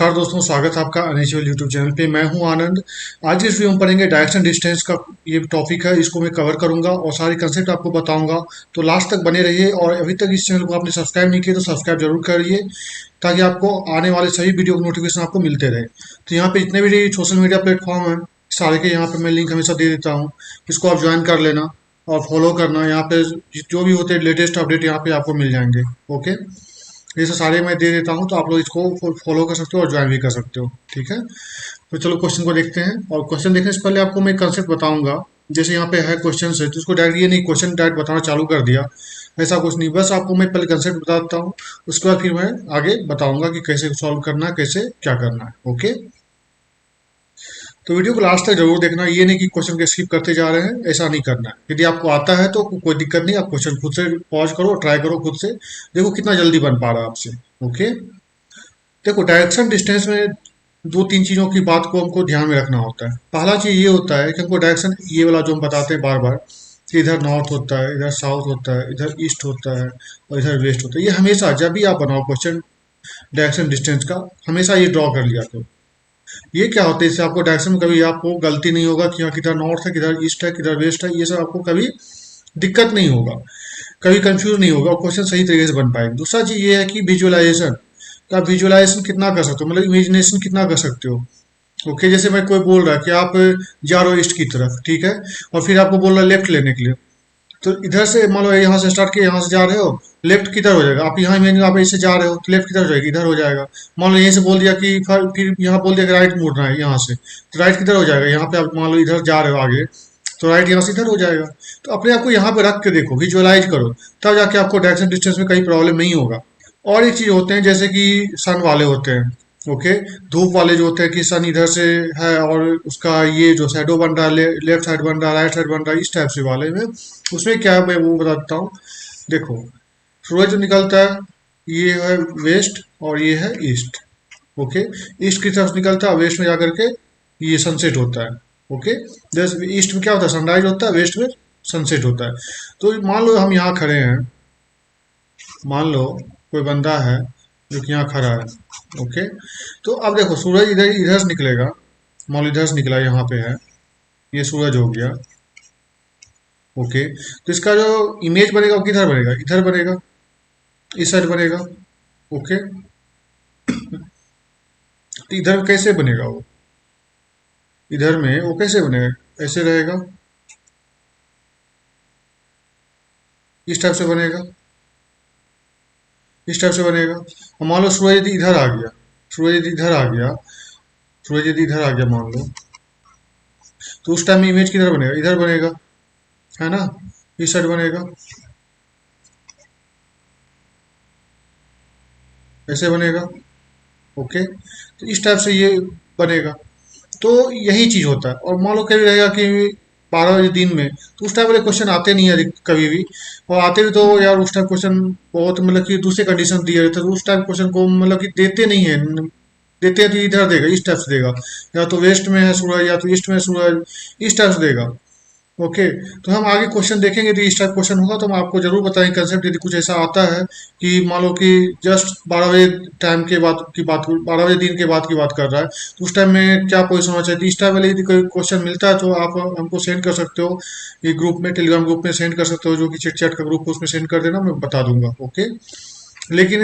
नमस्कार दोस्तों, स्वागत है आपका अनिश्वल यूट्यूब चैनल पे। मैं हूं आनंद। आज इस वीडियो में पढ़ेंगे डायरेक्शन डिस्टेंस का ये टॉपिक है, इसको मैं कवर करूंगा और सारी कंसेप्ट आपको बताऊंगा। तो लास्ट तक बने रहिए और अभी तक इस चैनल को आपने सब्सक्राइब नहीं किया तो सब्सक्राइब जरूर करिए ताकि आपको आने वाले सभी वीडियो के नोटिफिकेशन आपको मिलते रहे। तो यहाँ पे जितने भी सोशल मीडिया प्लेटफॉर्म है सारे के यहाँ पे मैं लिंक हमेशा दे देता हूँ, इसको आप ज्वाइन कर लेना और फॉलो करना। यहाँ पे जो भी होते हैं लेटेस्ट अपडेट यहाँ पे आपको मिल जाएंगे। ओके, ये सब सारे मैं दे देता हूँ तो आप लोग इसको फॉलो कर सकते हो और ज्वाइन भी कर सकते हो। ठीक है, तो चलो क्वेश्चन को देखते हैं। और क्वेश्चन देखने से पहले आपको मैं कंसेप्ट बताऊंगा। जैसे यहाँ पे है क्वेश्चन है तो उसको डायरेक्ट ये नहीं क्वेश्चन डायरेक्ट बताना चालू कर दिया, ऐसा कुछ नहीं। बस आपको मैं पहले कंसेप्ट बताता हूँ, उसके बाद फिर मैं आगे बताऊंगा कि कैसे सॉल्व करना है, कैसे क्या करना है। ओके, तो वीडियो को लास्ट तक जरूर देखना। ये नहीं कि क्वेश्चन के स्किप करते जा रहे हैं, ऐसा नहीं करना है। यदि आपको आता है तो कोई दिक्कत नहीं, आप क्वेश्चन खुद से पॉज करो, ट्राई करो खुद से, देखो कितना जल्दी बन पा रहा है आपसे। ओके, देखो डायरेक्शन डिस्टेंस में दो तीन चीज़ों की बात को हमको ध्यान में रखना होता है। पहला चीज़ ये होता है कि हमको डायरेक्शन ये वाला जो हम बताते हैं बार बार कि इधर नॉर्थ होता है, इधर साउथ होता है, इधर ईस्ट होता है और इधर वेस्ट होता है। ये हमेशा जब भी आप बनाओ क्वेश्चन डायरेक्शन डिस्टेंस का, हमेशा ये ड्रॉ कर लिया करो। ये क्या होता है, इससे आपको डायरेक्शन में कभी आपको गलती नहीं होगा कि यहाँ किधर नॉर्थ है, किधर ईस्ट है, किधर वेस्ट है। ये सब आपको कभी दिक्कत नहीं होगा, कभी कंफ्यूज नहीं होगा और क्वेश्चन सही तरीके से बन पाएगा। दूसरा चीज ये है कि विजुअलाइजेशन, तो आप विजुअलाइजेशन कितना कर सकते हो, मतलब इमेजिनेशन कितना कर सकते हो। ओके, जैसे मैं कोई बोल रहा है कि आप जा रहे हो ईस्ट की तरफ, ठीक है, और फिर आपको बोल रहा है लेफ्ट लेने के लिए। तो इधर से मान लो यहाँ से स्टार्ट किया, यहाँ से जा रहे हो, लेफ्ट किधर हो जाएगा, आप यहाँ इमेजिन आप ऐसे जा रहे हो तो लेफ्ट किधर हो जाएगी, इधर हो जाएगा। मान लो यहीं से बोल दिया कि फिर यहाँ बोल दिया कि राइट मुड़ना है यहाँ से, तो राइट किधर हो जाएगा, यहाँ पे आप मान लो इधर जा रहे हो आगे, तो राइट यहाँ से इधर हो जाएगा। तो अपने आप को यहाँ पे रख के देखो, विजुअलाइज करो, तब जाके आपको डायरेक्शन डिस्टेंस में कहीं प्रॉब्लम नहीं होगा। और एक चीज होते हैं जैसे कि सन वाले होते हैं। ओके, धूप वाले जो होते हैं कि सन इधर से है और उसका ये जो शैडो बन रहा है, लेफ्ट साइड बन रहा है, राइट साइड बन रहा है, इस टाइप से वाले में उसमें क्या है मैं वो बताता हूँ। देखो, सूरज जो निकलता है ये है वेस्ट और ये है ईस्ट। ओके, ईस्ट की तरफ निकलता है, वेस्ट में जाकर के ये सनसेट होता है। ओके, जैसे ईस्ट में क्या होता है, सनराइज होता है, वेस्ट में सनसेट होता है। तो मान लो हम यहाँ खड़े हैं, मान लो कोई बंदा है जो कि यहाँ खड़ा है। ओके, तो अब देखो सूरज इधर इधर से निकलेगा, मान लो इधर से निकला, यहाँ पे है, ये सूरज हो गया। ओके, तो इसका जो इमेज बनेगा वो किधर बनेगा, इधर बनेगा, इस साइड बनेगा। ओके, तो इधर कैसे बनेगा वो, इधर में वो कैसे बनेगा, ऐसे रहेगा, इस टाइप से बनेगा, इस टाइप से बनेगा। और मान लो सूरज यदि इधर आ गया, सूरज यदि इधर आ गया, सूरज यदि इधर आ गया मान लो, तो उस टाइम में इमेज किधर बनेगा, इधर बनेगा, है ना, इस साइड बनेगा, ऐसे बनेगा। ओके, तो इस टाइप से ये बनेगा। तो यही चीज होता है। और मान लो कभी रहेगा कि 12 बजे दिन में, तो उस टाइप वाले क्वेश्चन आते नहीं है कभी भी। और आते भी तो यार उस टाइप क्वेश्चन बहुत मतलब कि दूसरे कंडीशन दिए रहते हैं, तो उस टाइप क्वेश्चन को मतलब कि देते नहीं है। देते हैं तो इधर देगा, इस टाइप से देगा, या तो वेस्ट में है सूरज या तो ईस्ट में है सूरज, इस टाइप से देगा। ओके, तो हम आगे क्वेश्चन देखेंगे, यदि इस टाइप क्वेश्चन होगा तो हम आपको जरूर बताएंगे कंसेप्ट। यदि कुछ ऐसा आता है कि मान लो कि जस्ट 12 बजे टाइम के बाद की बात, 12 बजे दिन के बाद की बात कर रहा है, तो उस टाइम में क्या पोजिशन होना चाहिए, तो इस टाइम वाले यदि कोई क्वेश्चन मिलता है तो आप हमको सेंड कर सकते हो, ये ग्रुप में, टेलीग्राम ग्रुप में सेंड कर सकते हो, जो कि चिट चैट का ग्रुप है उसमें सेंड कर देना, मैं बता दूंगा। ओके, लेकिन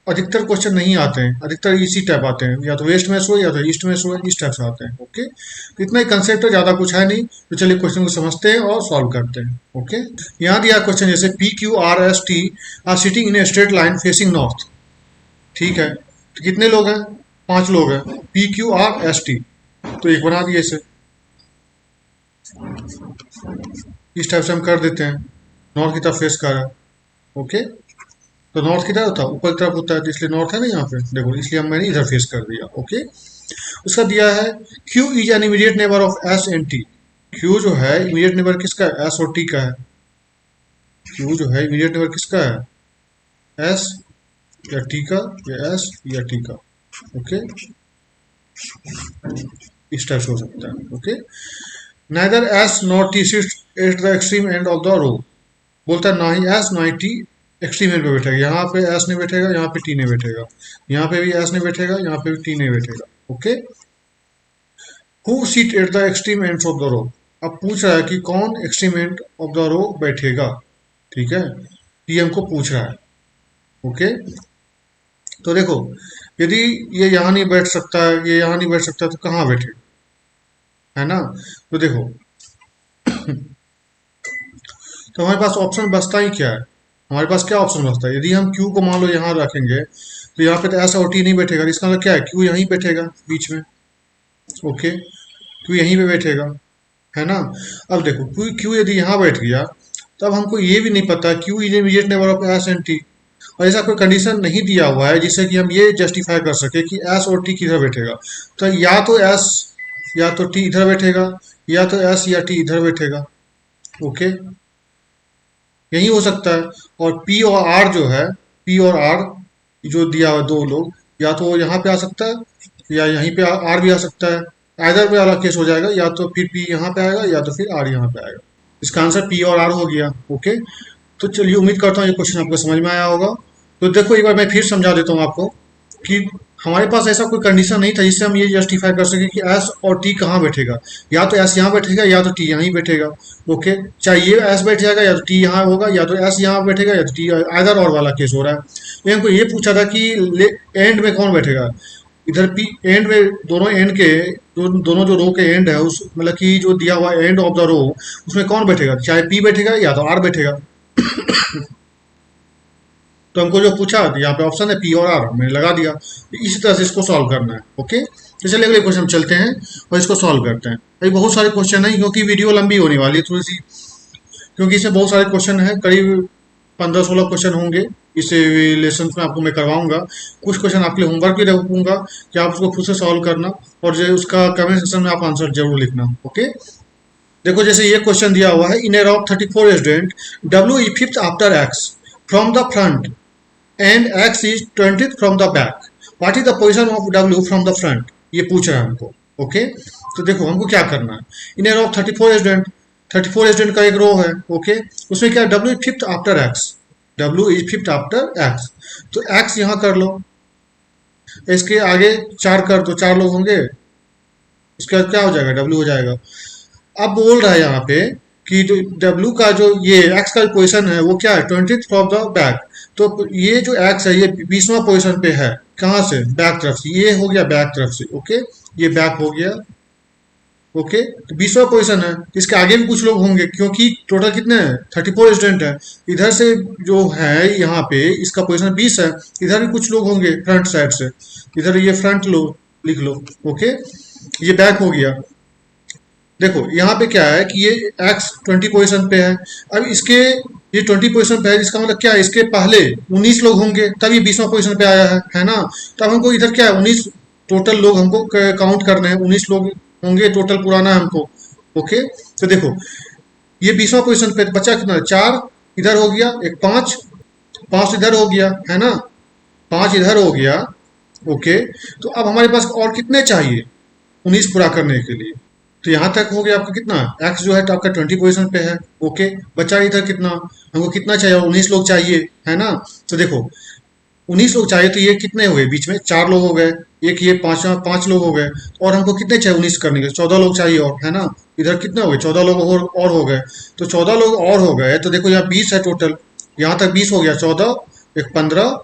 अधिकतर क्वेश्चन नहीं आते हैं, अधिकतर इसी टाइप आते हैं, या तो वेस्ट में शो या तो ईस्ट में शो, इस टाइप से आते हैं। ओके, तो इतना ही कंसेप्ट है, ज्यादा कुछ है नहीं। तो चलिए क्वेश्चन को समझते हैं और सॉल्व करते हैं। ओके, यहाँ दिया क्वेश्चन जैसे PQRST are sitting in a straight line facing north. ठीक है, तो कितने लोग हैं, 5 लोग हैं, PQRST, तो एक बना दिए इसे, इस टाइप से हम कर देते हैं, नॉर्थ की तरफ फेस कर रहा है। ओके, तो नॉर्थ किधर होता है, ऊपर की तरफ होता है, तो इसलिए नॉर्थ है ना यहाँ पे, देखो इसलिए मैंने इधर फेस कर दिया। ओके, उसका दिया है Q is an immediate neighbour of S and T। Q जो है इमीडिएट नेबर किसका है, S और T का है। Q जो है इमीडिएट नेबर किसका है, S या T का, या S या T का। ओके, इस टाइप से हो सकता है। Okay, neither S nor T sits at the extreme end of the row, बोलता है ना ही S ना ही T एक्सट्रीम एंड पे बैठेगा, यहाँ पे एस नहीं बैठेगा, यहाँ पे टी नहीं बैठेगा, यहाँ पे भी एस नहीं बैठेगा, यहाँ पे भी टी नहीं बैठेगा। Okay, who sit at the extreme ends of the row. अब पूछ रहा है कि कौन extreme end of the row बैठेगा। ठीक है, ये हमको पूछ रहा है। ओके, तो देखो, यदि ये यहाँ नहीं बैठ सकता है, ये यहाँ नहीं बैठ सकता, तो कहाँ बैठे, है ना। तो देखो, तो हमारे पास ऑप्शन बचता ही क्या है, हमारे पास क्या ऑप्शन बचता है। यदि हम क्यू को मान लो यहाँ रखेंगे, तो यहाँ पे तो एस और टी नहीं बैठेगा, इसका मतलब क्या है, क्यू यहीं बैठेगा बीच में। ओके, क्यू यहीं पे बैठेगा, है ना। अब देखो, क्यू क्यू यदि यहाँ बैठ गया, तब हमको ये भी नहीं पता Q is immediate neighbour of S and T, और ऐसा कोई कंडीशन नहीं दिया हुआ है जिससे कि हम ये जस्टिफाई कर सके कि एस और टी किधर बैठेगा। तो या तो एस या तो टी इधर बैठेगा, या तो एस या टी इधर बैठेगा। ओके, यही हो सकता है। और पी और आर जो है, पी और आर जो दिया हुआ दो लोग, या तो वो यहाँ पे आ सकता है या यहीं पे आर भी आ सकता है। आइदर पे वाला केस हो जाएगा, या तो फिर पी यहाँ पे आएगा या तो फिर आर यहाँ पे आएगा। इसका आंसर पी और आर हो गया। ओके, तो चलिए, उम्मीद करता हूँ ये क्वेश्चन आपको समझ में आया होगा। तो देखो, एक बार मैं फिर समझा देता हूँ आपको कि हमारे पास ऐसा कोई कंडीशन नहीं था जिससे हम ये जस्टिफाई कर सके कि एस और टी कहाँ बैठेगा। या तो एस यहाँ बैठेगा, या तो टी यहाँ ही बैठेगा। ओके, चाहे ये एस बैठ जाएगा, या तो टी यहाँ होगा, या तो एस यहाँ बैठेगा, या तो टी, आइदर और वाला केस हो रहा है। ये हमको ये पूछा था कि एंड में कौन बैठेगा। इधर पी एंड में, दोनों एंड के, दोनों जो रो के एंड है, उस मतलब कि जो दिया हुआ एंड ऑफ द रो, उसमें कौन बैठेगा, चाहे पी बैठेगा या तो आर बैठेगा। तो हमको जो पूछा, यहाँ पे ऑप्शन है पी और आर, मैंने लगा दिया। इसी तरह से इसको सॉल्व करना है। ओके, तो चलिए अगले क्वेश्चन चलते हैं और इसको सॉल्व करते हैं। अभी बहुत सारे क्वेश्चन है, क्योंकि वीडियो लंबी होने वाली है थोड़ी सी, क्योंकि इसमें बहुत सारे क्वेश्चन है, करीब 15-16 क्वेश्चन होंगे। इस लेसन में आपको मैं करवाऊंगा। कुछ क्वेश्चन आपके लिए होमवर्क भी रखूंगा कि आप उसको खुद से सॉल्व करना, और जो उसका कमेंट सेक्शन में आप आंसर जरूर लिखना। ओके, देखो, जैसे ये क्वेश्चन दिया हुआ है, in a row of 34 student, W E fifth after X from the front and x is 20th from the back. What is the position of w from the front? ये पूछ रहा है हमको। ओके, तो देखो हमको क्या करना है। In a row of 34 student, 34 student का एक रो है। ओके, उसमें क्या, w is fifth after x, w is fifth after x, तो x यहाँ कर लो, इसके आगे 4 कर दो, 4 लोग होंगे, इसके बाद क्या हो जाएगा, w हो जाएगा। अब बोल रहा है यहाँ पे कि जो W का जो ये X का पोजीशन है वो क्या है, 20th फ्रॉम द बैक। तो ये जो X है ये 20वां पोजीशन पे है, कहाँ से, बैक तरफ से। ये हो गया बैक तरफ से। ओके, ये बैक हो गया। ओके, तो 20वां पोजीशन है। इसके आगे भी कुछ लोग होंगे, क्योंकि टोटल कितने हैं, 34 स्टूडेंट है। इधर से जो है यहाँ पे इसका पोजीशन 20 है, इधर भी कुछ लोग होंगे फ्रंट साइड से, इधर ये फ्रंट लो, लिख लो। ओके, ये बैक हो गया। देखो यहाँ पे क्या है कि ये x 20 पोजीशन पे है। अब इसके, ये 20 पोजीशन पे है, इसका मतलब क्या है, इसके पहले 19 लोग होंगे तब ये 20वां पोजीशन पे आया है ना। तब हमको इधर क्या है, 19 टोटल लोग हमको काउंट करने हैं, 19 लोग होंगे टोटल पुराना हमको। ओके, तो देखो ये 20वां पोजीशन पे बचा कितना, 4 इधर हो गया, एक 5, 5 इधर हो गया, है ना, 5 इधर हो गया। ओके, तो अब हमारे पास और कितने चाहिए 19 पूरा करने के लिए। तो यहाँ तक हो गया आपका कितना, x जो है तो आपका 20 पोजीशन पे है। ओके, बचा इधर कितना, हमको कितना चाहिए, 19 लोग चाहिए, है ना। तो देखो 19 लोग चाहिए, तो ये कितने हो गए, बीच में 4 लोग हो गए, एक ये 5 लोग हो गए, और हमको कितने चाहिए 19 करने के, 14 लोग चाहिए और, है ना। इधर कितने हो गए, 14 लोग और हो गए। तो 14 लोग और हो गए, तो देखो यहाँ 20 है टोटल, यहाँ तक 20 हो गया, 14 एक 15,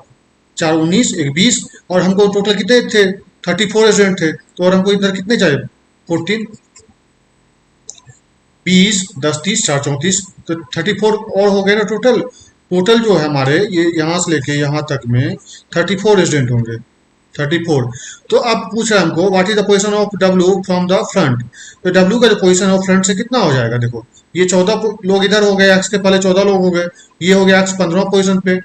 4 19 एक 20, और हमको टोटल कितने थे, 34 स्टूडेंट थे, तो और हमको इधर कितने चाहिए, 14, 20 10 30 4 34, तो 34 और हो गए ना टोटल। टोटल जो है हमारे ये यहाँ से लेके यहाँ तक में 34 स्टूडेंट होंगे, 34। तो अब पूछ रहा है हमको what is the position of W from the front. तो W का जो पोजीशन है फ्रंट से कितना हो जाएगा, देखो ये 14 लोग इधर हो गए, x के पहले 14 लोग हो गए, ये हो गया x 15वां पोजीशन पे,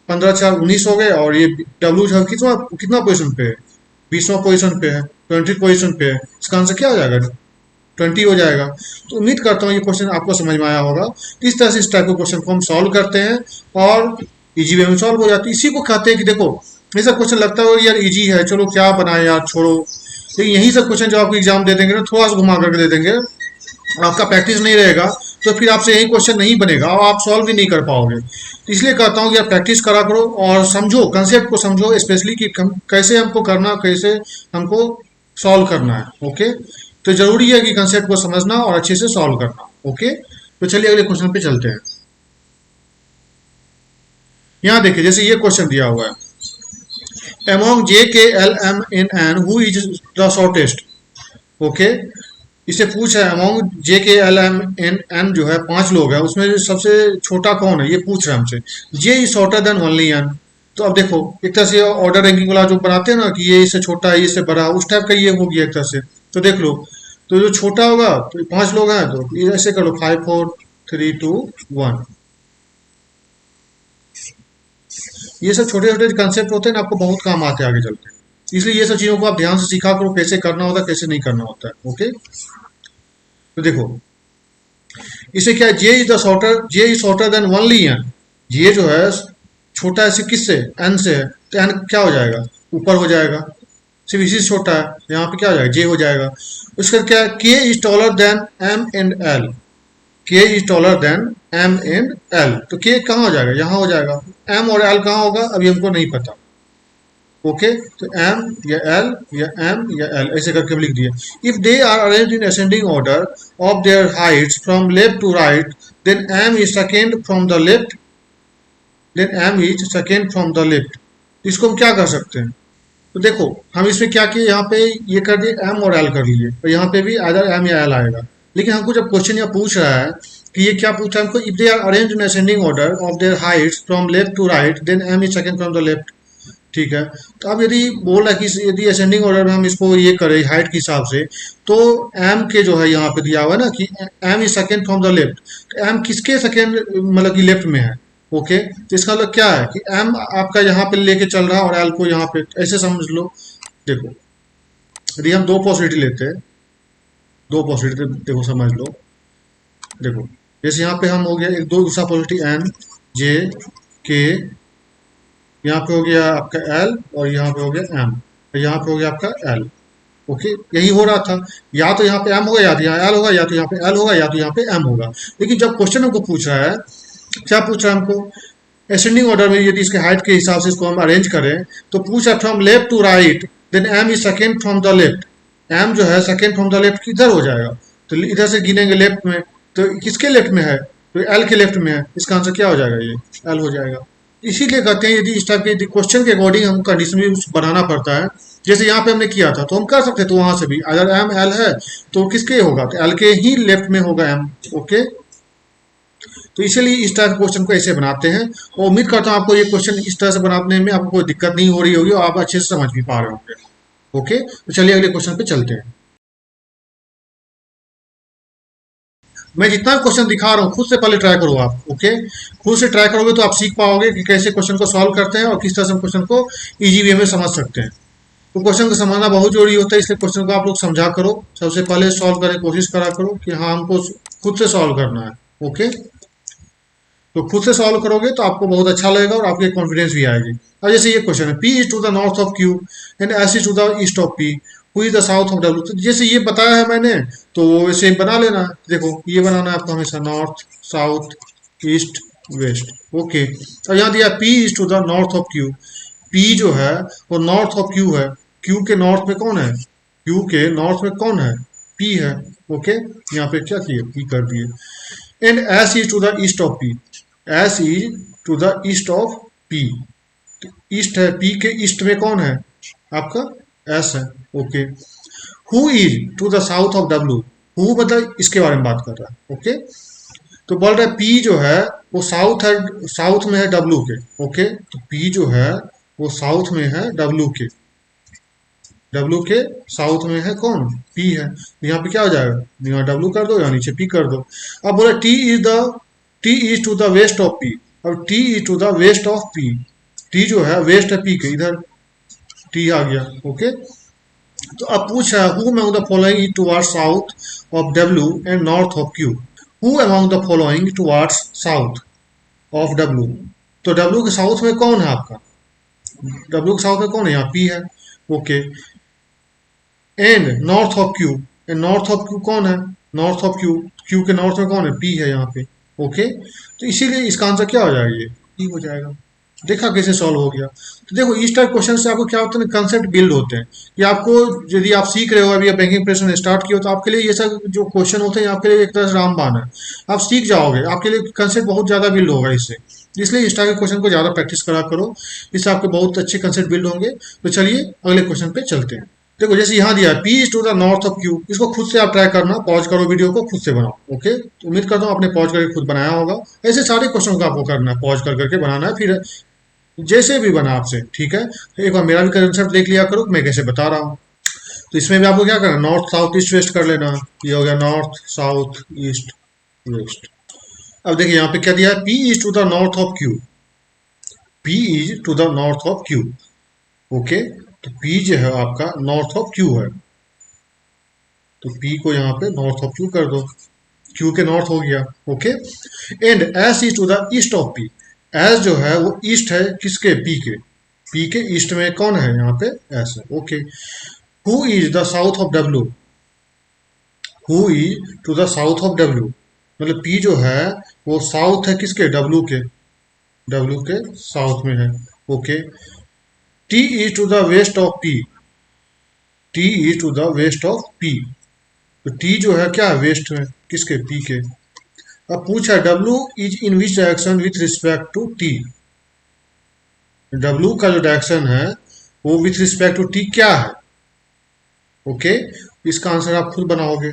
15 4 19 हो गए, और ये W जो है कितना कितना पोजीशन पे है, 20वां पोजीशन पे है, 20 पोजीशन पे है। इसका आंसर क्या हो जाएगा, 20 हो जाएगा। तो उम्मीद करता हूँ ये क्वेश्चन आपको समझ में आया होगा। इस तरह से इस टाइप के क्वेश्चन को हम सॉल्व करते हैं और इजी वे में सॉल्व हो जाती है। इसी को कहते हैं कि देखो ऐसा क्वेश्चन लगता है यार इजी है, चलो क्या बनाए यार, छोड़ो, लेकिन यही सब क्वेश्चन जब आपको एग्जाम दे देंगे ना, थोड़ा सा घुमा करके दे देंगे, आपका प्रैक्टिस नहीं रहेगा तो फिर आपसे यही क्वेश्चन नहीं बनेगा और आप सॉल्व भी नहीं कर पाओगे। तो इसलिए कहता हूँ कि आप प्रैक्टिस करा करो और समझो, कंसेप्ट को समझो, स्पेशली कि कैसे हमको करना, कैसे हमको सॉल्व करना है। ओके, तो जरूरी है कि कंसेप्ट को समझना और अच्छे से सॉल्व करना। ओके, तो चलिए अगले क्वेश्चन पे चलते हैं। यहाँ देखिए, जैसे ये क्वेश्चन दिया हुआ है, among J, K, L, M in N, who is the shortest? Okay, इसे पूछ है अमोंग जे के एल एम एन एन जो है 5 लोग हैं, उसमें सबसे छोटा कौन है, ये पूछ रहे हैं हमसे। J is shorter than only N. तो अब देखो, एक तरह से ऑर्डर रैंकिंग वाला जो बनाते हैं ना कि ये इससे छोटा है, ये इससे बड़ा, उस टाइप का ये हो गया एक तरह से। तो देख लो, तो जो छोटा होगा, तो 5 लोग हैं तो ये ऐसे कर लो, 5 4 3 2 1। ये सब छोटे छोटे कंसेप्ट होते हैं ना, आपको बहुत काम आते हैं आगे चल के। इसलिए ये सब चीजों को आप ध्यान से सीखा करो, कैसे करना होता है, कैसे नहीं करना होता है। ओके, तो देखो, इसे क्या, J is the shorter, J is shorter than only N. J जो है छोटा है सिर्फ किससे, एन से है, तो एन क्या हो जाएगा, ऊपर हो जाएगा, सिर्फ इसी से छोटा है, यहाँ पे क्या हो जाएगा, जे हो जाएगा। उसका क्या, K is taller than M and L. K is taller than M and L, तो के कहाँ हो जाएगा, यहाँ हो जाएगा। एम और एल कहाँ होगा अभी हमको नहीं पता। ओके, तो एम या एल या एम या एल ऐसे करके लिख दिए। If they are arranged in ascending order of their heights from left to right, then M is second from the left, then M is second from the left. इसको हम क्या कर सकते हैं, तो देखो हम इसमें क्या किए, यहाँ पे ये कर दिए एम और एल कर लिए, और यहाँ पे भी आइदर एम या एल आएगा। लेकिन हमको जब क्वेश्चन यहाँ पूछ रहा है कि ये क्या पूछा है हमको, if they are arranged in ascending order of their heights from left to right, then M is second from the left. ठीक है, तो अब यदि बोल रहा है कि यदि असेंडिंग ऑर्डर में हम इसको ये करें हाइट के हिसाब से, तो एम के जो है यहाँ पे दिया हुआ है ना कि M is second from the left, तो एम किसके सेकेंड मतलब कि लेफ्ट में है। ओके, तो इसका मतलब क्या है कि एम आपका यहाँ पे लेके चल रहा है और एल को यहाँ पे, ऐसे समझ लो। देखो, यदि हम दो पॉसिबिलिटी लेते हैं, दो पॉसिबिलिटी देखो समझ लो। देखो, जैसे यहाँ पे हम हो गया एक, दो दूसरा पॉसिबिलिटी एन जे के, यहाँ पे हो गया आपका एल और यहाँ पे हो गया एम, यहाँ पे हो गया आपका एल। ओके, यही हो रहा था, या तो यहाँ पे एम होगा या तो यहाँ एल होगा, या तो यहाँ पे एल होगा या तो यहाँ पे एम होगा। लेकिन जब क्वेश्चन हमको पूछ रहा है, क्या पूछ रहा है हमको, असेंडिंग ऑर्डर में यदि इसके हाइट के हिसाब से इसको हम अरेंज करें, तो पूछ रहा है from left to right, then M is second from the left. M जो है सेकेंड फ्रॉम द लेफ्ट किधर हो जाएगा, तो इधर से गिनेंगे लेफ्ट में, तो किसके लेफ्ट में है, तो एल के लेफ्ट में है। इसका आंसर क्या हो जाएगा, ये एल हो जाएगा। इसीलिए कहते हैं यदि इस टाइप के क्वेश्चन के अकॉर्डिंग हम कंडीशन भी बनाना पड़ता है। जैसे यहाँ पे हमने किया था तो हम कर सकते हैं, तो वहां से भी अगर एम एल है तो किसके होगा, तो एल के ही लेफ्ट में होगा एम। ओके, तो इसीलिए इस टाइप के क्वेश्चन को ऐसे बनाते हैं, और उम्मीद करता हूँ आपको ये क्वेश्चन इस तरह से बनाने में आपको कोई दिक्कत नहीं हो रही होगी और आप अच्छे से समझ भी पा रहे होंगे। ओके, तो चलिए अगले क्वेश्चन पे चलते हैं। मैं जितना क्वेश्चन दिखा रहा हूँ खुद से पहले ट्राई करो आप। ओके, खुद से ट्राई करोगे तो आप सीख पाओगे कि कैसे क्वेश्चन को सॉल्व करते हैं और किस तरह से हम क्वेश्चन को इजी वे में समझ सकते हैं। तो क्वेश्चन को समझना बहुत जरूरी होता है, इसलिए क्वेश्चन को आप लोग समझा करो, सबसे पहले सॉल्व करने की कोशिश करा करो कि हाँ हमको खुद से सॉल्व करना है। ओके, तो खुद से सॉल्व करोगे तो आपको बहुत अच्छा लगेगा और आपके कॉन्फिडेंस भी आएगी। अब जैसे ये क्वेश्चन है, P is to the north of Q and S is to the east of P, who is the south of W. तो जैसे ये बताया है मैंने, तो वैसे बना लेना। देखो, ये बनाना है आपको हमेशा, north south east west. Okay, और यहाँ दिया P is to the north of Q. P जो है वो नॉर्थ ऑफ क्यू है। क्यू के नॉर्थ में कौन है, क्यू के नॉर्थ में कौन है, पी है। ओके, यहाँ पे क्या किए, पी कर दिए। And S is to the east of P, S is to the east of P. East है, पी के ईस्ट में कौन है आपका, एस है। Okay, who is to the south of W, who मतलब इसके बारे में बात कर रहा है। ओके, तो बोल रहा है पी जो है वो साउथ है, साउथ में है डब्ल्यू के। ओके, तो पी जो है वो साउथ में है डब्ल्यू के, डब्ल्यू के साउथ में है कौन, पी है। यहाँ पे क्या हो जाएगा, यहाँ डब्ल्यू कर दो, यहाँ नीचे पी कर दो। अब बोला T is to the west of P. अब T is to the west of P, T जो है वेस्ट है पी के, इधर टी आ गया। ओके, तो अब पूछ रहा है who among the following is towards south of W and north of Q. Who among the following towards south of W, तो डब्ल्यू के साउथ में कौन है आपका, डब्ल्यू के साउथ में कौन है, यहाँ पी है। Okay, and north of Q, and north of Q कौन है, नॉर्थ ऑफ क्यू, क्यू के नॉर्थ में कौन है, पी है यहाँ पे। ओके, तो इसीलिए इसका आंसर क्या हो जाएगा, ये पी हो जाएगा। देखा कैसे सॉल्व हो गया। तो देखो इस टाइप क्वेश्चन से आपको क्या होता है, कंसेप्ट बिल्ड होते हैं कि आपको, यदि आप सीख रहे हो अभी, बैंकिंग प्रिपरेशन स्टार्ट किया हो, तो आपके लिए ये सब जो क्वेश्चन होते हैं आपके लिए एक तरह से रामबाण है। आप सीख जाओगे, आपके लिए कंसेप्ट बहुत ज्यादा बिल्ड होगा इससे। इसलिए इस टाइप के क्वेश्चन को ज्यादा प्रैक्टिस करा करो, इससे आपके बहुत अच्छे कंसेप्ट बिल्ड होंगे। तो चलिए अगले क्वेश्चन पे चलते हैं। देखो जैसे यहाँ दिया है, P is to the north of Q, इसको खुद से आप ट्राई करना, पॉज करो वीडियो को, खुद से बनाओ। ओके, तो उम्मीद करता हूँ आपने पॉज करके खुद बनाया होगा। ऐसे सारे क्वेश्चन को आपको करना है, पॉज कर करके बनाना है, फिर जैसे भी बना आपसे, ठीक है। तो एक बार मेरा भी कंसेप्ट देख लिया करो मैं कैसे बता रहा हूँ। तो इसमें भी आपको क्या करना, नॉर्थ साउथ ईस्ट वेस्ट कर लेना। ये हो गया नॉर्थ साउथ ईस्ट वेस्ट। अब देखिए यहाँ पे क्या दिया है, P is to the north of Q, P is to the north of Q. Okay, तो पी जो है आपका नॉर्थ ऑफ क्यू है, तो पी को यहाँ पे नॉर्थ ऑफ क्यू कर दो, क्यू के नॉर्थ हो गया। Okay, and S is to the east of P, S जो है वो ईस्ट है किसके, पी के ईस्ट में कौन है यहाँ पे, एस है। Okay, who is the south of W, who is to the south of W, मतलब पी जो है वो साउथ है किसके, डब्ल्यू के साउथ में है। Okay, T is to the west of P, T is to the west of P, तो टी जो है क्या है, वेस्ट में किसके, पी के। अब पूछा W is in which direction with respect to T, W का जो डायरेक्शन है वो विथ रिस्पेक्ट टू टी क्या है। ओके, इसका आंसर आप खुद बनाओगे।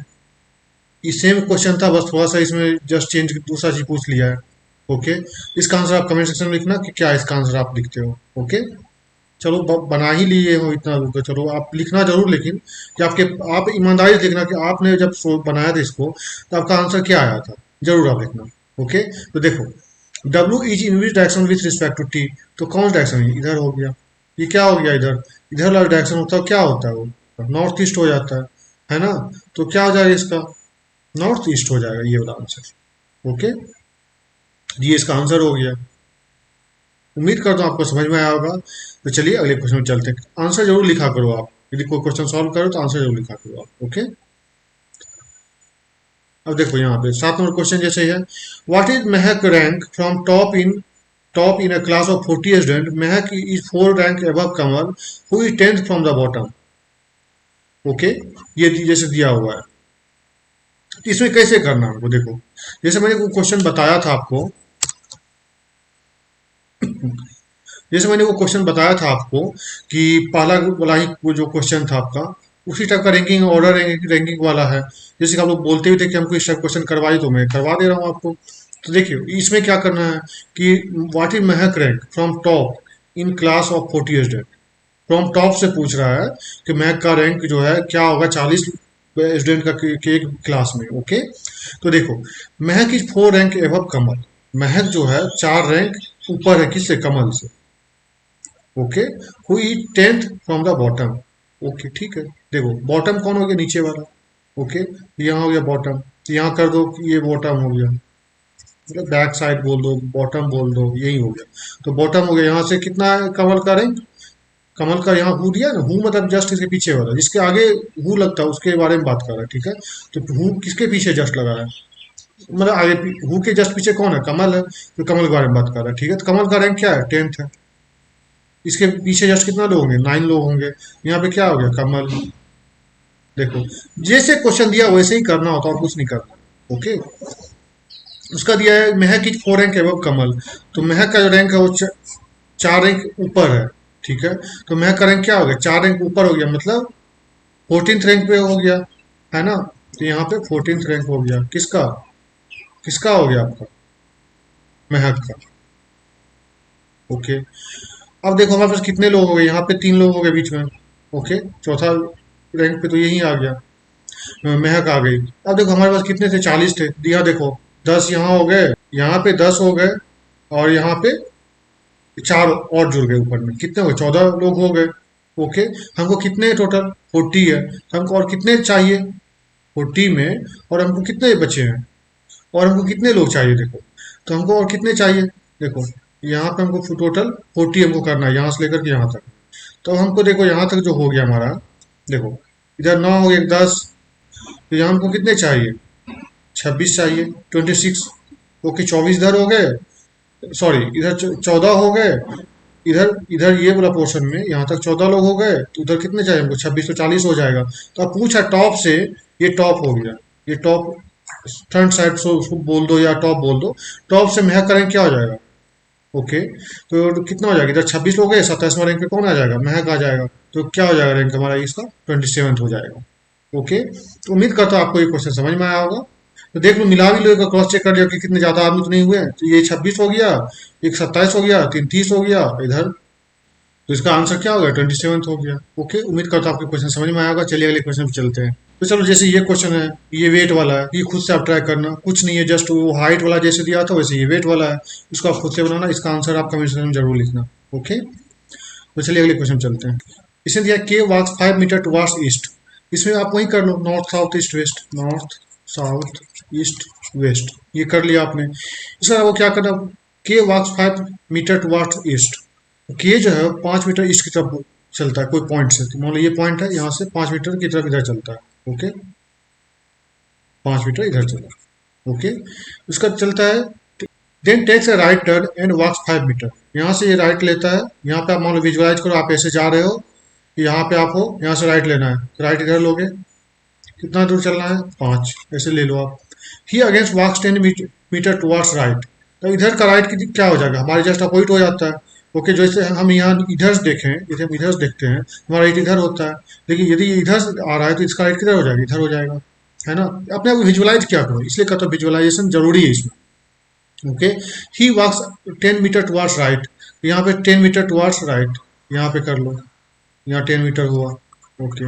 ये सेम क्वेश्चन था, बस थोड़ा सा इसमें जस्ट चेंज दूसरा चीज पूछ लिया है। ओके, इसका आंसर आप कमेंट सेक्शन में लिखना कि क्या इसका आंसर आप लिखते हो। ओके, चलो बना ही लिए हो इतना रुको, चलो आप लिखना जरूर, लेकिन कि आपके, आप ईमानदारी से लिखना कि आपने जब बनाया था इसको तो आपका आंसर क्या आया था, जरूर आप लिखना। ओके, तो देखो W is in which direction with respect to T, तो कौन सा डायरेक्शन है, इधर हो गया। ये क्या हो गया, इधर, इधर वाला डायरेक्शन होता है क्या होता है, वो नॉर्थ ईस्ट हो जाता है ना। तो क्या हो जाएगा इसका, नॉर्थ ईस्ट हो जाएगा ये वाला आंसर। ओके, ये इसका आंसर हो गया। उम्मीद करता हूँ आपको समझ में आया होगा। तो चलिए अगले क्वेश्चन में चलते हैं। आंसर जरूर लिखा करो आप, यदि कोई क्वेश्चन सॉल्व करो तो आंसर जरूर लिखा करो आप। ओके, अब देखो यहाँ पे 7 नंबर क्वेश्चन जैसे है, what is Mahak rank from top in a class of 40 student, Mahak is 4 rank above Kamal, who is 10th from the bottom. Okay, ये जैसे दिया हुआ है, तो इसमें कैसे करना है हमको, देखो जैसे मैंने वो क्वेश्चन बताया था आपको, जैसे मैंने वो क्वेश्चन बताया था आपको कि पहला वाला ही वो जो क्वेश्चन था आपका, उसी टाइप का रैंकिंग ऑर्डर रैंकिंग वाला है। जैसे कि आप लोग बोलते हुए थे कि हमको इस टाइप क्वेश्चन करवाई, तो मैं करवा दे रहा हूँ आपको। तो देखिए इसमें क्या करना है कि what is Mahak rank from top in class of 40 student, from top से पूछ रहा है कि महक का रैंक जो है क्या होगा 40 स्टूडेंट का के एक क्लास में। ओके, तो देखो महक इज 4 रैंक एबव कमल, महक जो है 4 रैंक ऊपर है किससे, कमल से। Okay, who is 10th from the bottom. Okay ठीक है, देखो बॉटम कौन हो गया, नीचे वाला। ओके, यहाँ हो गया बॉटम, यहाँ कर दो कि ये बॉटम हो गया, मतलब बैक साइड बोल दो, बॉटम बोल दो, यही हो गया। तो बॉटम हो गया, यहाँ से कितना है कमल का रैंक, कमल का यहाँ हु दिया ना, हु मतलब जस्ट इसके पीछे वाला, जिसके आगे हु लगता है उसके बारे में बात कर रहा है, ठीक है। तो हु किसके पीछे जस्ट लगा है, मतलब आगे हु के जस्ट पीछे कौन है, कमल है, तो कमल के बारे में बात कर रहा है, ठीक है। तो कमल का रैंक क्या है, 10th है। इसके पीछे जस्ट कितना लोग होंगे, 9 लोग होंगे। यहाँ पे क्या हो गया, कमल। देखो जैसे क्वेश्चन दिया वैसे ही करना होता है और कुछ नहीं करना। ओके, उसका दिया है महक इज 4 रैंक एबव कमल, तो महक का जो रैंक है वो 4 रैंक ऊपर है, ठीक है। तो महक का रैंक क्या हो गया, 4 रैंक ऊपर हो गया, मतलब 14th रैंक पे हो गया, है ना। तो यहाँ पे 14th रैंक हो गया किसका, किसका हो गया आपका, महक का। ओके, अब देखो हमारे पास कितने लोग हो गए, यहाँ पे 3 लोग हो गए बीच में। ओके, चौथा रैंक पे तो यही आ गया, महक आ गई। अब देखो हमारे पास कितने थे, 40 थे, दिया देखो 10 यहाँ हो गए, यहाँ पे 10 हो गए, और यहाँ पे 4 और जुड़ गए ऊपर में, कितने हो गए, 14 लोग हो गए। ओके, हमको कितने टोटल 40 है, तो हमको और कितने चाहिए 40 में, और हमको कितने बचे हैं, और हमको कितने लोग चाहिए, देखो तो हमको और कितने चाहिए, देखो यहाँ पे हमको टोटल 40 हमको करना है, यहाँ से लेकर के यहाँ तक। तो हमको देखो यहाँ तक जो हो गया हमारा, देखो इधर 9 हो गया, 10, तो यहाँ हमको कितने चाहिए, 26 चाहिए, 26। ओके, 24 इधर हो गए, सॉरी इधर 14 हो गए, इधर इधर ये वाला पोर्शन में यहाँ तक 14 लोग हो गए, तो उधर कितने चाहिए हमको? 26, तो 40 हो जाएगा। तो अब पूछा टॉप से, ये टॉप हो गया, ये टॉप फ्रंट साइड से उसको बोल दो या टॉप बोल दो। टॉप से महक करेंगे क्या हो जाएगा? ओके, तो कितना हो जाएगा? इधर 26 लोग गए, 27वां रैंक पे कौन आ जाएगा? महक आ जाएगा। तो क्या हो जाएगा रैंक हमारा इसका? 27 हो जाएगा। ओके, तो उम्मीद करता हूँ आपको ये क्वेश्चन समझ में आया होगा। तो देख लो, मिला भी लो, एक क्रॉस चेक कर लिया कि कितने ज्यादा आदमी तो नहीं हुए हैं। तो ये 26 हो गया, एक 27 हो गया, 3 30 हो गया इधर। तो इसका आंसर क्या हो गया? 27 हो गया। ओके, उम्मीद करता हूँ आपको क्वेश्चन समझ में आया होगा। चलिए अगले क्वेश्चन पे चलते हैं। तो चलो, जैसे ये क्वेश्चन है, ये वेट वाला है, ये खुद से आप ट्राई करना, कुछ नहीं है, जस्ट वो हाइट वाला जैसे दिया था वैसे ये वेट वाला है। इसको आप खुद से बनाना, इसका आंसर आप कमेंट सेक्शन में जरूर लिखना। ओके, तो चलिए अगले क्वेश्चन चलते हैं। इसने दिया के वॉक्स 5 मीटर टुवर्ड्स ईस्ट। इसमें आप वही कर लो, north south east west, north south east west, ये कर लिया आपने। इसका आपको क्या करना? के वॉक्स 5 मीटर टुवर्ड्स ईस्ट। के जो है 5 मीटर ईस्ट की तरफ चलता है कोई पॉइंट से। तो मान लो ये पॉइंट है, यहाँ से 5 मीटर की तरफ इधर चलता है। ओके, 5 मीटर इधर चला। ओके, उसका चलता है, then takes a right turn and walks 5 metre. यहाँ से ये राइट लेता है, यहाँ पे आप मान लो विजुअलाइज करो, आप ऐसे जा रहे हो, यहाँ पे आप हो, यहाँ से राइट लेना है, राइट इधर लोगे, कितना दूर चलना है? 5, ऐसे ले लो आप। ही अगेंस्ट वॉक्स 10 मीटर टुवर्ड्स राइट। तो इधर का राइट की क्या हो जाएगा? हमारे जस्ट अपोजिट हो जाता है। ओके, जैसे हम यहाँ इधर देखें, जैसे हम इधर देखते हैं, हमारा राइट इधर होता है, लेकिन यदि ये इधर से आ रहा है तो इसका राइट किधर हो जाएगा? इधर हो जाएगा, है ना? अपने आप विजुअलाइज क्या करो, इसलिए कहता हूँ विजुअलाइजेशन जरूरी है इसमें। ओके, ही वॉक्स 10 मीटर टुवर्ड्स राइट। यहाँ पे 10 मीटर टुवर्ड्स राइट, यहाँ पे कर लो, यहाँ 10 मीटर हुआ। ओके,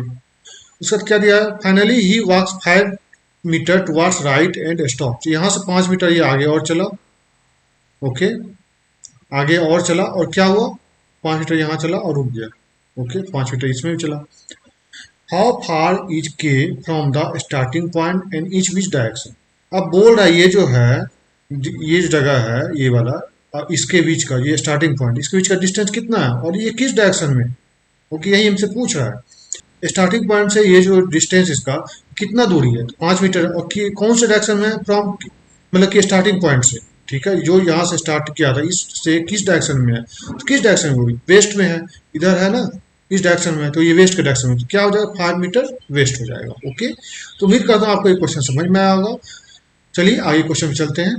उसके बाद क्या दिया है? Finally he walks 5 metre towards right and stop. यहाँ से 5 मीटर ये आगे और चला। ओके, आगे और चला, और क्या हुआ? 5 मीटर यहाँ चला और रुक गया। ओके, 5 मीटर इसमें भी चला। हाउ फार इज के from the starting point and each which direction. अब बोल रहा है ये जो है, ये जो जगह है ये वाला, इसके बीच का, ये स्टार्टिंग पॉइंट, इसके बीच का डिस्टेंस कितना है और ये किस डायरेक्शन में? ओके, यही हमसे पूछ रहा है। स्टार्टिंग पॉइंट से ये जो डिस्टेंस इसका कितना दूरी है? 5 मीटर। और कौन से डायरेक्शन में? फ्रॉम, मतलब कि स्टार्टिंग पॉइंट से, ठीक है, जो यहाँ से स्टार्ट किया था इससे किस डायरेक्शन में है? तो किस डायरेक्शन में होगी? वेस्ट में है, इधर है ना, इस डायरेक्शन में है, तो ये वेस्ट के डायरेक्शन में, तो क्या हो जाएगा? 5 मीटर वेस्ट हो जाएगा। ओके, तो उम्मीद करता हूँ आपको ये क्वेश्चन समझ में आया होगा। चलिए आगे क्वेश्चन पे चलते हैं।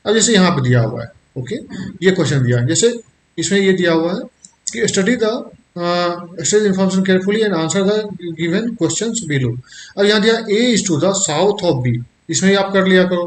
अब जैसे यहाँ पे दिया हुआ है, ओके, ये क्वेश्चन दिया है, जैसे इसमें ये दिया हुआ है कि study the study information carefully and answer the given questions below. अब यहाँ दिया A is to the south of B, इसमें ही आप कर लिया करो,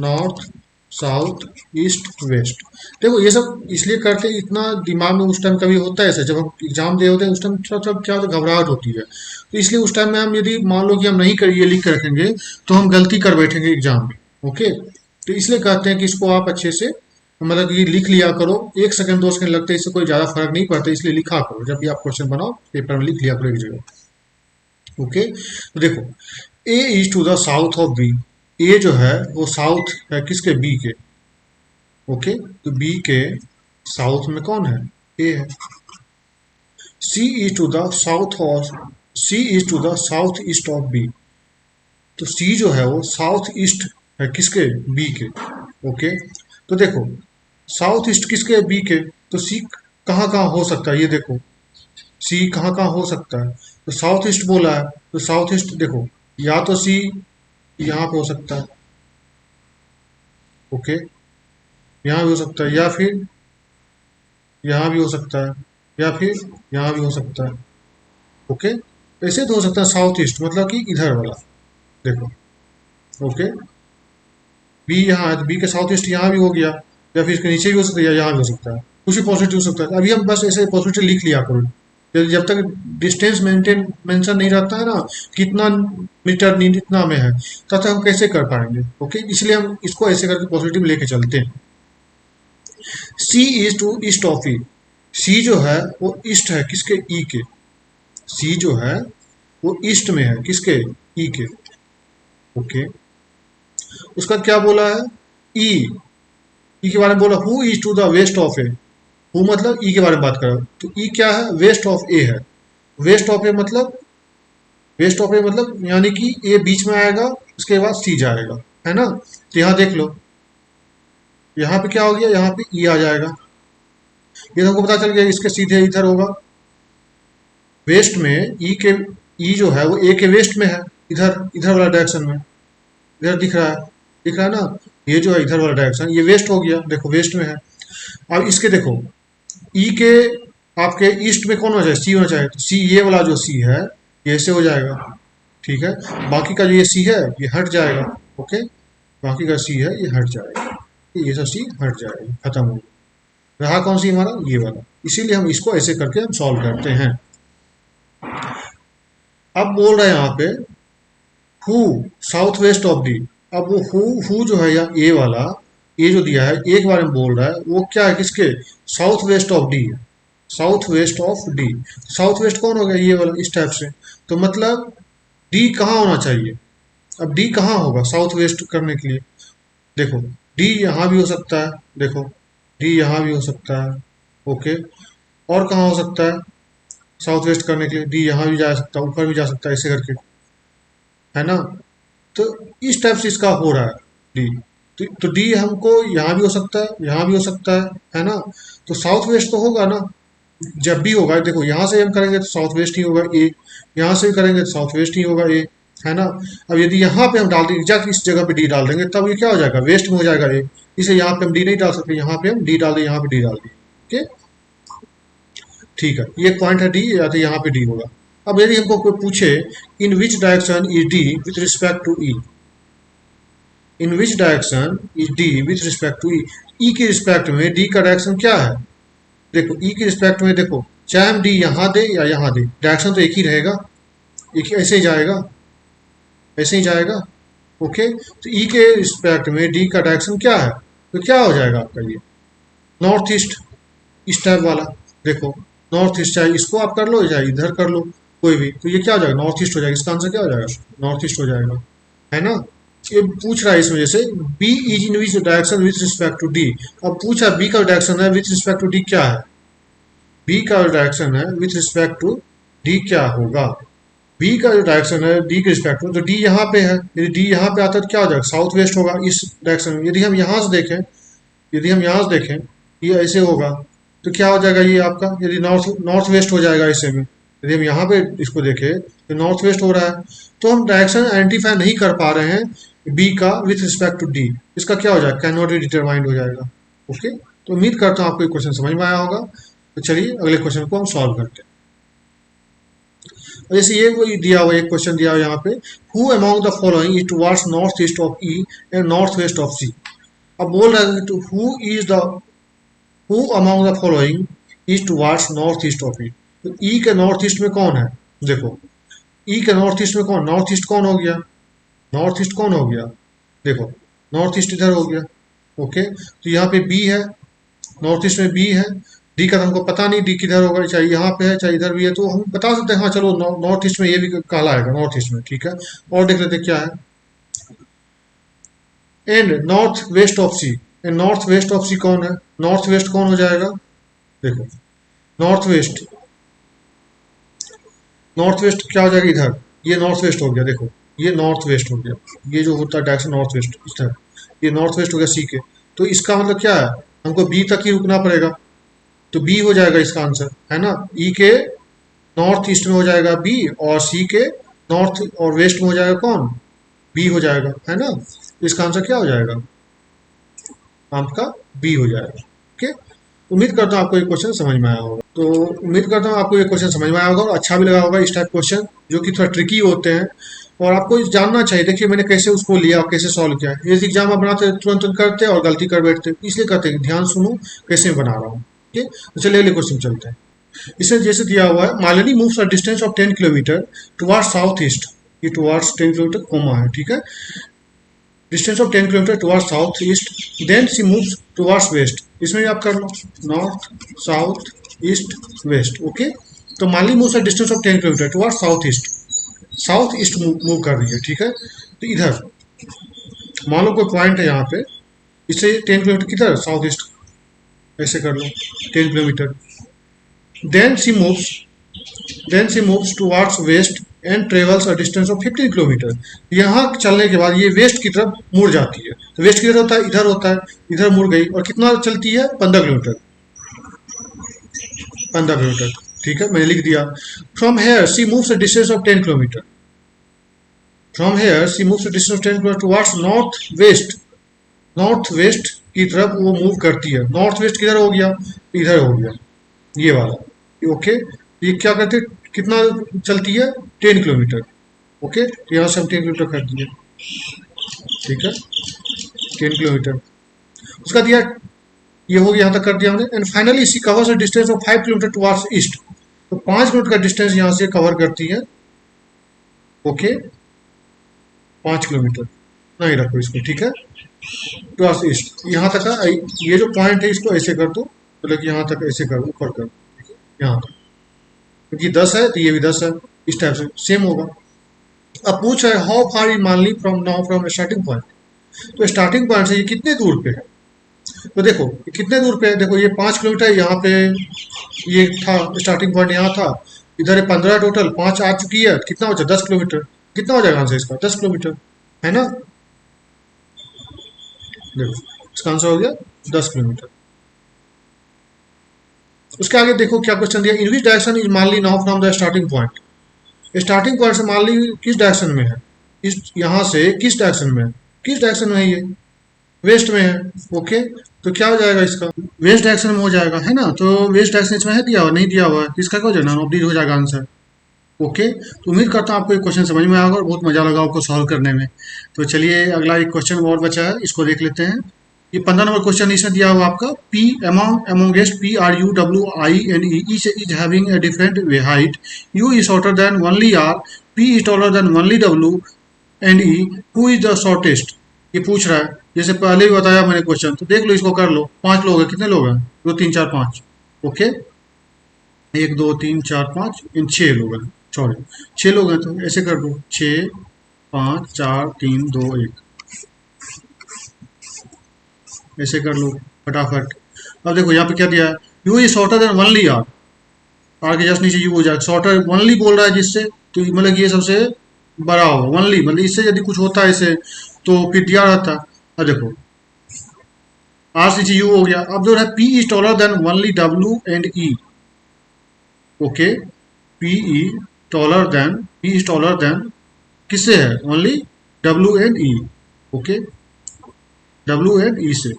नॉर्थ साउथ ईस्ट वेस्ट। देखो ये सब इसलिए करते हैं, इतना दिमाग में उस टाइम कभी होता है ऐसा, जब हम एग्जाम दे होते हैं उस टाइम थोड़ा थोड़ा क्या होता है, घबराहट होती है, तो इसलिए उस टाइम में हम यदि मान लो कि हम नहीं कर, ये लिख कर रखेंगे तो हम गलती कर बैठेंगे एग्जाम में। ओके, तो इसलिए कहते हैं कि इसको आप अच्छे से, मतलब ये लिख लिया करो, 1 सेकंड 2 सेकंड लगते हैं, इससे कोई ज्यादा फर्क नहीं पड़ता, इसलिए लिखा करो, जब भी आप क्वेश्चन बनाओ पेपर में लिख लिया करो एक जगह। ओके, तो देखो, A is to the south of B. A जो है वो साउथ है किसके? बी के। ओके, तो बी के साउथ में कौन है? ए है। C is to the south of, C is to the south east of B. तो सी जो है वो साउथ ईस्ट है किसके? बी के। ओके, तो देखो, साउथ ईस्ट किसके? बी के। तो सी कहाँ कहाँ हो सकता है, ये देखो, सी कहाँ कहाँ हो सकता है? तो साउथ ईस्ट बोला है, तो साउथ ईस्ट देखो, या तो सी यहाँ पे हो सकता है, ओके, यहाँ भी हो सकता है, या फिर यहाँ भी हो सकता है, या फिर यहाँ भी हो सकता है। ओके, ऐसे तो हो सकता है साउथ ईस्ट, मतलब कि इधर वाला, देखो। ओके, बी यहाँ है तो बी के साउथ ईस्ट यहाँ भी हो गया, या फिर इसके नीचे भी हो सकता है, या यहाँ भी हो सकता है, कुछ भी पॉसिबिलिटी हो सकता है। अभी हम बस ऐसे पॉसिबिलिटी लिख लिया करो, जब तक डिस्टेंस मेंशन नहीं रहता है ना, कितना मीटर इतना में है, तब तक हम कैसे कर पाएंगे? ओके, इसलिए हम इसको ऐसे करके पॉजिटिव लेके चलते हैं। सी इज टू ईस्ट ऑफ ई। सी जो है वो ईस्ट है किसके? ई के। सी जो है वो ईस्ट में है किसके? ई के। ओके, उसका क्या बोला है? ई, ई के बारे में बोला, who is to the west of A. Who मतलब ई के बारे में बात कर रहा है, तो ई क्या है? वेस्ट ऑफ ए है। वेस्ट ऑफ ए मतलब वेस्ट ऑफ ए मतलब यानी कि ए बीच में आएगा, उसके बाद सी जाएगा, है ना। तो यहाँ देख लो, यहाँ पे क्या हो गया, यहाँ पे ई आ जाएगा। ये तुमको पता चल गया इसके सीधे इधर होगा, वेस्ट में ई के, ई जो है वो ए के वेस्ट में है, इधर इधर वाला डायरेक्शन में, इधर दिख रहा है, दिख रहा है ना। ये जो है इधर वाला डायरेक्शन, ये वेस्ट हो गया, देखो वेस्ट में है। अब इसके देखो, ई के आपके ईस्ट में कौन हो जाए, सी होना चाहिए, तो सी, ये वाला जो सी है ये ऐसे हो जाएगा, ठीक है। बाकी का जो ये सी है ये हट जाएगा, ओके, बाकी का सी है ये हट जाएगा, ये सब सी हट जाएगा, खत्म हो गया। रहा कौन सी हमारा, ये वाला। इसीलिए हम इसको ऐसे करके हम सॉल्व करते हैं। अब बोल रहे हैं यहाँ पे who south west of D. अब वो हु जो है या ए वाला, ये जो दिया है एक बार में बोल रहा है, वो क्या है, किसके, साउथ वेस्ट ऑफ डी है, south west of D. South west कौन हो गया, ये वाला, इस टाइप से। तो मतलब डी कहाँ होना चाहिए, अब डी कहाँ होगा साउथ वेस्ट करने के लिए, देखो डी यहाँ भी हो सकता है, देखो डी यहाँ भी हो सकता है, ओके। और कहाँ हो सकता है साउथ वेस्ट करने के लिए, डी यहाँ भी जा सकता है, ऊपर भी जा सकता है, ऐसे करके, है ना। तो इस टाइप से इसका हो रहा है डी। तो डी हमको यहाँ भी हो सकता है, यहाँ भी हो सकता है ना। तो साउथ वेस्ट तो होगा ना, जब भी होगा, देखो यहाँ से हम करेंगे तो साउथ वेस्ट ही होगा ए, यहाँ से भी करेंगे तो साउथ वेस्ट ही होगा ए, है ना। अब यदि यहाँ पे हम डाल देंगे, एग्जैक्ट इस जगह पे डी डाल देंगे, तब ये क्या हो जाएगा, वेस्ट में हो जाएगा ए। इसे यहाँ पे हम डी नहीं डाल सकते, यहाँ पे हम डी डाल दें, यहाँ पे डी डाल दें, ओके, ठीक है। ये पॉइंट है डी, या तो यहाँ पे डी होगा। अब यदि हमको कोई पूछे in which direction is D with respect to E, in which direction is D with respect to E, E के रिस्पेक्ट में डी का डायरेक्शन क्या है, देखो ई के रिस्पेक्ट में देखो, चाहे हम डी यहाँ दे या यहाँ दे, डायरेक्शन तो एक ही रहेगा, एक ही, ऐसे ही जाएगा, ऐसे ही जाएगा, ओके। तो ई के रिस्पेक्ट में डी का डायरेक्शन क्या है, तो क्या हो जाएगा आपका ये नॉर्थ ईस्ट, इस टाइप वाला, देखो नॉर्थ ईस्ट, चाहे इसको आप कर लो चाहे इधर कर लो, कोई भी, तो ये क्या हो जाएगा, नॉर्थ ईस्ट हो जाएगा, इसका आंसर क्या हो जाएगा, नॉर्थ ईस्ट हो जाएगा, है ना। ये पूछ रहा है इस वजह से, B is in which direction with respect to D. अब पूछा बी का डायरेक्शन है विथ रिस्पेक्ट टू डी क्या है, बी का डायरेक्शन है विथ रिस्पेक्ट टू डी क्या होगा, बी का जो डायरेक्शन है डी के रिस्पेक्ट में, तो डी यहाँ पे है, यदि डी यहाँ पे आता है तो क्या हो जाएगा, साउथ वेस्ट होगा इस डायरेक्शन में। यदि हम यहाँ से देखें, यदि हम यहाँ से देखें, ये ऐसे होगा, तो क्या हो जाएगा ये आपका, यदि नॉर्थ नॉर्थ वेस्ट हो जाएगा ऐसे में। यदि हम यहाँ पे इसको देखें तो नॉर्थ वेस्ट हो रहा है, तो हम डायरेक्शन आइडेंटिफाई नहीं कर पा रहे हैं बी का विथ रिस्पेक्ट टू डी, इसका क्या हो जाएगा, कैन नॉट बी डिटरमाइंड हो जाएगा, ओके। तो उम्मीद करता हूँ आपको ये क्वेश्चन समझ में आया होगा। तो चलिए अगले क्वेश्चन को हम सॉल्व करते हैं। जैसे ये कोई दिया हुआ एक क्वेश्चन दिया हुआ यहाँ पे, who among the following is towards north east of E and north west of C. अब बोल रहा है कि who is the, who among the following is towards north east of E. तो ई के नॉर्थ ईस्ट में कौन है, देखो ई के नॉर्थ ईस्ट में कौन, नॉर्थ ईस्ट कौन हो गया, नॉर्थ ईस्ट कौन हो गया, देखो नॉर्थ ईस्ट इधर हो गया, ओके। तो यहाँ पे बी है, नॉर्थ ईस्ट में बी है, डी का तो हमको पता नहीं डी किधर होगा, चाहे यहाँ पे है चाहे इधर भी है, तो हम बता सकते हैं हाँ चलो नॉर्थ ईस्ट में ये भी कहलाएगा, नॉर्थ ईस्ट में, ठीक है। और देख लेते क्या है, and north west of C, and north west of C कौन है, नॉर्थ वेस्ट कौन हो जाएगा, देखो नॉर्थ वेस्ट, नॉर्थ वेस्ट क्या हो जाएगा इधर, ये नॉर्थ वेस्ट हो गया, देखो ये नॉर्थ वेस्ट हो गया, ये जो होता है डायरेक्शन नॉर्थ वेस्ट इधर, ये नॉर्थ वेस्ट हो गया सी के। तो इसका मतलब क्या है, हमको बी तक ही रुकना पड़ेगा, तो बी हो जाएगा इसका आंसर, है ना। ई के नॉर्थ ईस्ट में हो जाएगा बी, और सी के नॉर्थ और वेस्ट में हो जाएगा कौन, बी हो जाएगा, है ना। इसका आंसर क्या हो जाएगा आपका, बी हो जाएगा, ओके। उम्मीद करता हूँ आपको ये क्वेश्चन समझ में आया होगा। तो उम्मीद करता हूँ आपको ये क्वेश्चन समझ में आया होगा और अच्छा भी लगा होगा, इस टाइप क्वेश्चन जो कि थोड़ा ट्रिकी होते हैं और आपको जानना चाहिए। देखिए मैंने कैसे उसको लिया और कैसे सॉल्व किया, ये एग्जाम आप बनाते तुरंत तुरंत करते और गलती कर बैठते, इसलिए करते हैं ध्यान सुनो कैसे मैं बना रहा हूँ, ठीक है। तो चलिए अगले क्वेश्चन चलते हैं। इसमें जैसे दिया हुआ है, Malini moves a distance of 10 kilometre towards south east, ये टुवर्ड्स 10 किलोमीटर कोमा है, ठीक है, distance of 10 kilometre towards south east, then C moves towards west, इसमें भी आप कर लो north south east west, okay. तो Malini moves a distance of 10 kilometre towards south east, south east move कर रही है, ठीक है। तो इधर मान लो कोई पॉइंट है यहाँ पे, इससे 10 किलोमीटर किधर, साउथ ईस्ट, ऐसे कर लो 10 kilometre, then C moves towards west, and travels a distance of 15 kilometre. यहाँ चलने के बाद ये वेस्ट की तरफ मुड़ जाती है। तो वेस्ट किधर होता है, इधर होता है, इधर मुड़ गई और कितना चलती है, 15 किलोमीटर। 15 किलोमीटर, ठीक है, मैंने लिख दिया। From here C moves a distance of 10 kilometre. From here C moves a distance of 10 kilometre towards north west. North west की तरफ वो मूव करती है। नॉर्थ वेस्ट किधर हो गया, इधर हो गया, ये वाला। ओके, ये क्या करते हैं, कितना चलती है, 10 किलोमीटर। ओके, तो यहाँ से हम 10 किलोमीटर कर दिए, ठीक है, 10 किलोमीटर। उसका दिया, ये हो गया, यहाँ तक कर दिया हमने। And finally C covers a distance of 5 kilometre towards east. तो 5 किलोमीटर का डिस्टेंस यहाँ से कवर करती है। ओके, 5 किलोमीटर, नहीं रखो इसको, ठीक है, टुवर्ड्स ईस्ट। यहाँ तक है, ये जो पॉइंट है इसको ऐसे कर दो, मतलब कि यहाँ तक ऐसे कर, ऊपर कर, यहाँ तक, क्योंकि 10 है तो ये भी 10 है, इस टाइप से सेम होगा। अब पूछ रहा है हाउ फार इज मानली from now from starting point. तो स्टार्टिंग पॉइंट से ये कितने दूर पे है, तो देखो ये कितने दूर पे है, देखो ये 5 किलोमीटर यहाँ पे, ये था स्टार्टिंग पॉइंट, यहाँ था, इधर है 15, टोटल 5 आ चुकी है, कितना हो जाए 10 किलोमीटर। कितना हो जाएगा आंसर इसका, 10 किलोमीटर, है ना। देखो इसका आंसर हो गया 10 किलोमीटर। उसके आगे देखो क्या क्वेश्चन दिया, इन विच डायरेक्शन इज मानली now from the starting point. Starting point से मान ली किस डायरेक्शन में है, इस यहाँ से किस डायरेक्शन में है, किस डायरेक्शन में है, ये वेस्ट में है। ओके, तो क्या हो जाएगा इसका, वेस्ट डायरेक्शन में हो जाएगा, है ना। तो वेस्ट डायरेक्शन इसमें है, दिया हुआ नहीं, दिया हुआ है, इसका क्या हो जाएगा, ऑब्लिक हो जाएगा आंसर। ओके, तो उम्मीद करता हूँ आपको ये क्वेश्चन समझ में आएगा और बहुत मजा लगा आपको सॉल्व करने में। तो चलिए अगला एक क्वेश्चन और बचा है, इसको देख लेते हैं। ये 15 नंबर क्वेश्चन इसमें दिया हुआ आपका, P amongst P R U W I N E each is having a different height. U is shorter than only R, P is taller than only W and E. Who is the shortest? ये पूछ रहा है, जैसे पहले भी बताया मैंने question, तो देख लो, इसको कर लो। 5 लोग हैं, कितने लोग हैं, 2 3 4 5। ओके, 1 2 3 4 5, इन 6 लोग हैं, सॉरी 6 लोग हैं, तो ऐसे कर दो, 6 5 4 3 2 1, ऐसे कर लो फटाफट। अब देखो यहाँ पे क्या दिया है, U is shorter than only R. R के जस्ट नीचे यू हो जाएगा, शॉर्टर वनली बोल रहा है जिससे, तो मतलब ये सबसे बड़ा होगा वनली, मतलब इससे यदि कुछ होता है इसे तो फिर दिया रहता। अब देखो आर से नीचे यू हो गया। अब जो है P is taller than only W and E. Okay, P is taller than, P is taller than किससे है, only W and E. Okay, W and E से,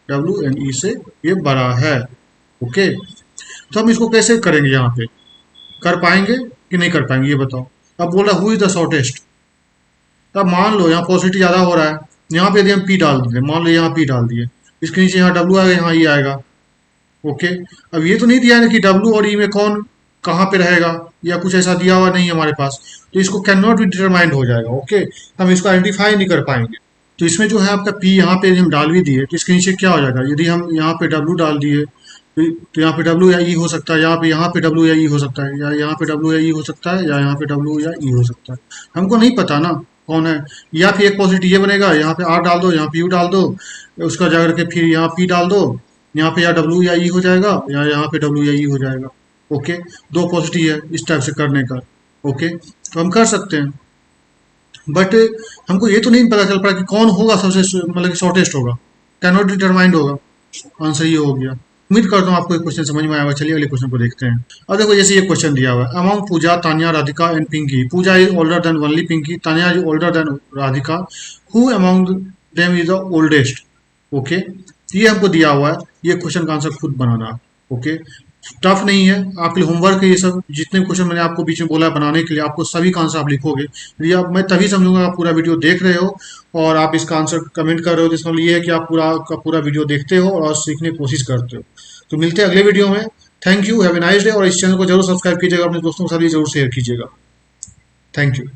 डब्ल्यू एंड ई से ये बड़ा है। ओके, तो हम इसको कैसे करेंगे, यहाँ पे कर पाएंगे कि नहीं कर पाएंगे, ये बताओ। अब बोल रहा है हु इज द शॉर्टेस्ट। अब मान लो यहाँ पॉसिबिलिटी ज़्यादा हो रहा है, यहाँ पे यदि हम पी डाल दें, मान लो यहाँ पी डाल दिए, इसके नीचे यहाँ डब्ल्यू आएगा, यहाँ ई आएगा। ओके, अब ये तो नहीं दिया है ना कि डब्ल्यू और ई में कौन कहाँ पे रहेगा, या कुछ ऐसा दिया हुआ नहीं है हमारे पास, तो इसको कैन नॉट बी डिटरमाइंड हो जाएगा। ओके, हम इसको आइडेंटिफाई नहीं कर पाएंगे। तो इसमें जो है आपका पी यहाँ पे यदि हम डाल भी दिए, तो इसके नीचे क्या हो जाएगा, यदि हम यहाँ पे डब्ल्यू डाल दिए, तो यहाँ पे डब्ल्यू या ई हो सकता है, यहाँ पे डब्ल्यू या ई हो सकता है, या यहाँ पे डब्ल्यू या ई हो सकता है, या यहाँ पे डब्ल्यू या ई हो सकता है, हमको नहीं पता ना कौन है। या फिर एक पॉसिबिलिटी ये बनेगा, यहाँ पे आर डाल दो, यहाँ पे यू डाल दो, उसका जाकर के फिर यहाँ पी डाल दो, यहाँ पे या डब्ल्यू या ई हो जाएगा, या यहाँ पे डब्ल्यू या ई हो जाएगा। ओके, दो पॉसिबिलिटी है इस टाइप से करने का। ओके, तो हम कर सकते हैं, बट हमको ये तो नहीं पता चल पा कि कौन होगा सबसे, मतलब कि शॉर्टेस्ट होगा, कैन नॉट डिटरमाइंड होगा। आंसर ये हो गया। उम्मीद करता हूँ आपको ये क्वेश्चन समझ में आएगा। चलिए अगले क्वेश्चन को देखते हैं। अब देखो जैसे ये क्वेश्चन दिया हुआ है, among Pooja Tanya Radhika and Pinky, Pooja is older than only Pinky, Tanya is older than Radhika, who among them is the oldest. Okay, ये हमको दिया हुआ है, ये क्वेश्चन का आंसर खुद बनाना। ओके, टफ नहीं है, आपके लिए होमवर्क है ये सब, जितने क्वेश्चन मैंने आपको बीच में बोला है बनाने के लिए, आपको सभी का आंसर आप लिखोगे। यदि आप, मैं तभी समझूंगा आप पूरा वीडियो देख रहे हो और आप इसका आंसर कमेंट कर रहे हो, तो इसका मतलब ये है कि आप पूरा का पूरा वीडियो देखते हो और सीखने की कोशिश करते हो। तो मिलते हैं अगले वीडियो में। Thank you, have a nice day, और इस चैनल को जरूर सब्सक्राइब कीजिएगा, अपने दोस्तों के साथ भी जरूर शेयर कीजिएगा। Thank you.